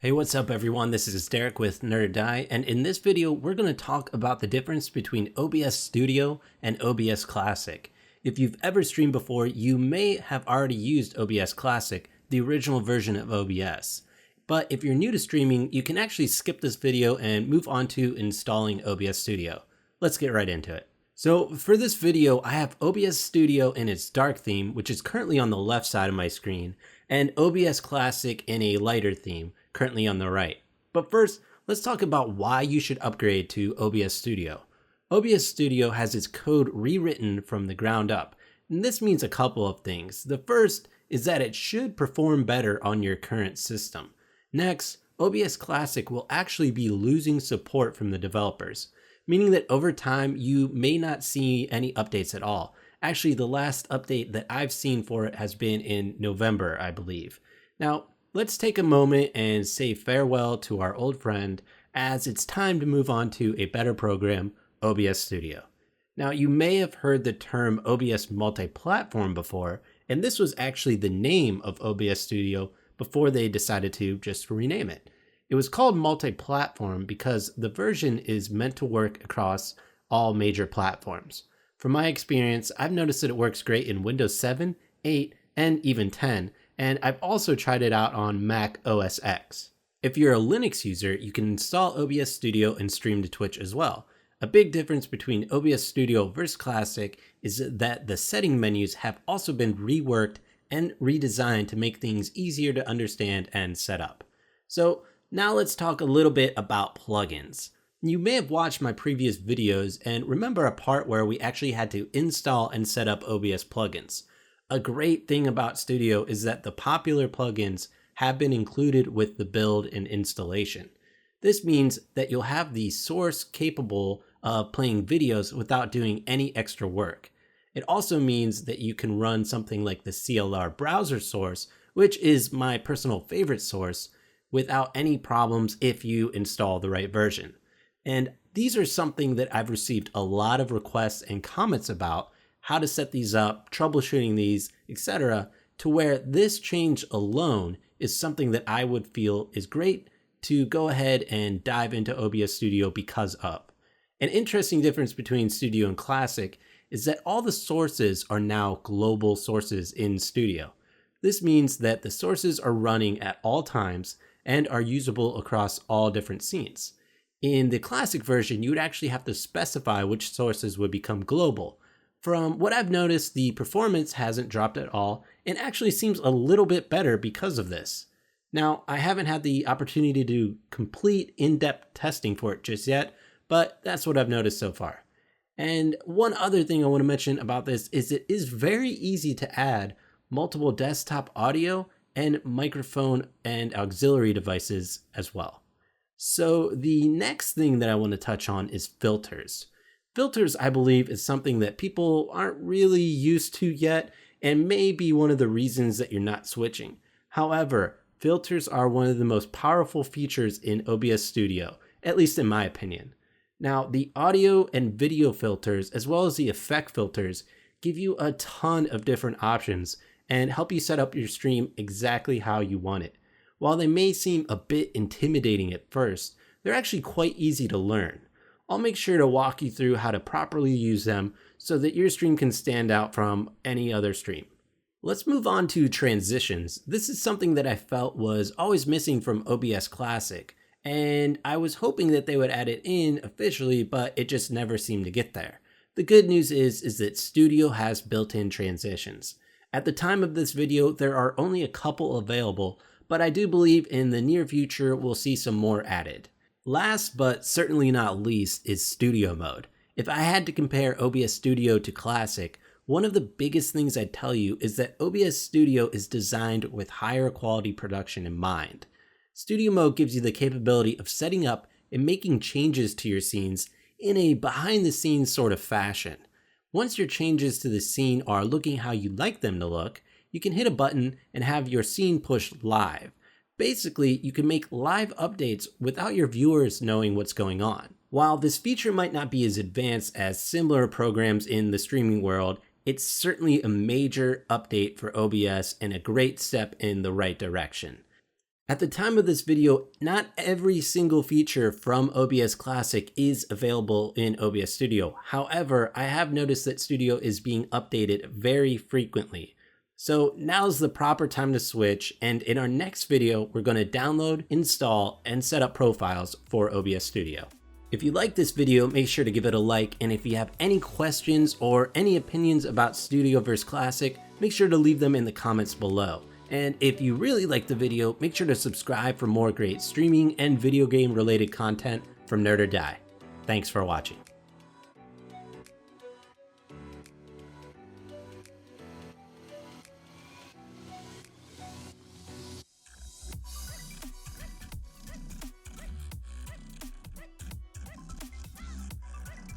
Hey, what's up everyone? This is Derek with NerdDie, and in this video we're going to talk about the difference between OBS Studio and OBS Classic. If you've ever streamed before, you may have already used OBS Classic, the original version of OBS. But if you're new to streaming, you can actually skip this video and move on to installing OBS Studio. Let's get right into it. So for this video, I have OBS Studio in its dark theme, which is currently on the left side of my screen, and OBS Classic in a lighter theme, currently on the right. But first, let's talk about why you should upgrade to OBS Studio. OBS Studio has its code rewritten from the ground up, and this means a couple of things. The first is that it should perform better on your current system. Next, OBS Classic will actually be losing support from the developers, meaning that over time you may not see any updates at all. Actually, the last update that I've seen for it has been in November, I believe. Now, let's take a moment and say farewell to our old friend, as it's time to move on to a better program, OBS Studio. Now, you may have heard the term OBS multi-platform before, and this was actually the name of OBS Studio before they decided to just rename it. It was called multi-platform because the version is meant to work across all major platforms. From my experience, I've noticed that it works great in Windows 7, 8, and even 10, and I've also tried it out on Mac OS X. If you're a Linux user, you can install OBS Studio and stream to Twitch as well. A big difference between OBS Studio vs Classic is that the setting menus have also been reworked and redesigned to make things easier to understand and set up. So now let's talk a little bit about plugins. You may have watched my previous videos and remember a part where we actually had to install and set up OBS plugins. A great thing about Studio is that the popular plugins have been included with the build and installation. This means that you'll have the source capable of playing videos without doing any extra work. It also means that you can run something like the CLR browser source, which is my personal favorite source, without any problems if you install the right version. And these are something that I've received a lot of requests and comments about, how to set these up, troubleshooting these, etc., to where this change alone is something that I would feel is great to go ahead and dive into OBS Studio because of. An interesting difference between Studio and Classic is that all the sources are now global sources in Studio. This means that the sources are running at all times and are usable across all different scenes. In the Classic version, you would actually have to specify which sources would become global. From what I've noticed, the performance hasn't dropped at all and actually seems a little bit better because of this. Now, I haven't had the opportunity to do complete in-depth testing for it just yet, but that's what I've noticed so far. And one other thing I want to mention about this is it is very easy to add multiple desktop audio and microphone and auxiliary devices as well. So the next thing that I want to touch on is filters. Filters, I believe, is something that people aren't really used to yet and may be one of the reasons that you're not switching. However, filters are one of the most powerful features in OBS Studio, at least in my opinion. Now, the audio and video filters, as well as the effect filters, give you a ton of different options and help you set up your stream exactly how you want it. While they may seem a bit intimidating at first, they're actually quite easy to learn. I'll make sure to walk you through how to properly use them so that your stream can stand out from any other stream. Let's move on to transitions. This is something that I felt was always missing from OBS Classic, and I was hoping that they would add it in officially, but it just never seemed to get there. The good news is that Studio has built-in transitions. At the time of this video, there are only a couple available, but I do believe in the near future we'll see some more added. Last but certainly not least is Studio Mode. If I had to compare OBS Studio to Classic, one of the biggest things I'd tell you is that OBS Studio is designed with higher quality production in mind. Studio Mode gives you the capability of setting up and making changes to your scenes in a behind-the-scenes sort of fashion. Once your changes to the scene are looking how you'd like them to look, you can hit a button and have your scene pushed live. Basically, you can make live updates without your viewers knowing what's going on. While this feature might not be as advanced as similar programs in the streaming world, it's certainly a major update for OBS and a great step in the right direction. At the time of this video, not every single feature from OBS Classic is available in OBS Studio. However, I have noticed that Studio is being updated very frequently. So now's the proper time to switch, and in our next video, we're going to download, install, and set up profiles for OBS Studio. If you like this video, make sure to give it a like, and if you have any questions or any opinions about Studio vs Classic, make sure to leave them in the comments below. And if you really like the video, make sure to subscribe for more great streaming and video game related content from Nerd or Die. Thanks for watching.